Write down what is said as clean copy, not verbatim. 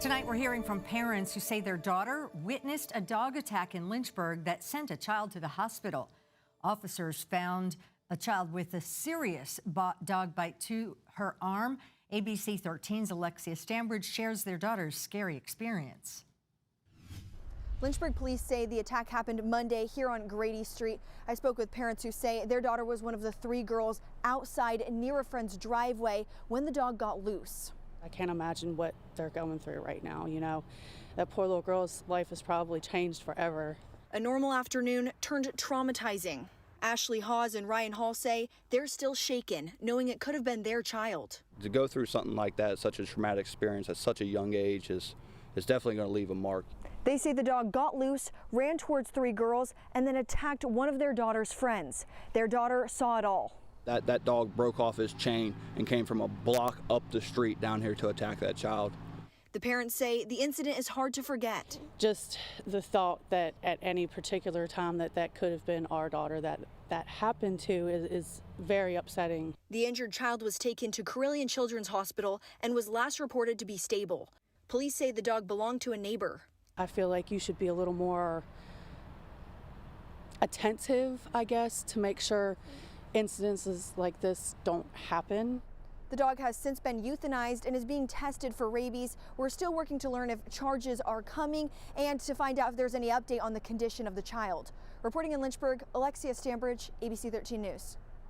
Tonight, we're hearing from parents who say their daughter witnessed a dog attack in Lynchburg that sent a child to the hospital. Officers found a child with a serious dog bite to her arm. ABC 13's Alexia Stambridge shares their daughter's scary experience. Lynchburg police say the attack happened Monday here on Grady Street. I spoke with parents who say their daughter was one of the 3 girls outside near a friend's driveway when the dog got loose. I can't imagine what they're going through right now. You know, that poor little girl's life has probably changed forever. A normal afternoon turned traumatizing. Ashley Hawes and Ryan Hall say they're still shaken, knowing it could have been their child. To go through something like that, such a traumatic experience at such a young age is definitely going to leave a mark. They say the dog got loose, ran towards 3 girls, and then attacked one of their daughter's friends. Their daughter saw it all. That dog broke off his chain and came from a block up the street down here to attack that child. The parents say the incident is hard to forget. Just the thought that at any particular time that could have been our daughter that happened to is very upsetting. The injured child was taken to Carilion Children's Hospital and was last reported to be stable. Police say the dog belonged to a neighbor. I feel like you should be a little more attentive, I guess, to make sure incidences like this don't happen. The dog has since been euthanized and is being tested for rabies. We're still working to learn if charges are coming and to find out if there's any update on the condition of the child. Reporting in Lynchburg, Alexia Stambridge, ABC 13 News.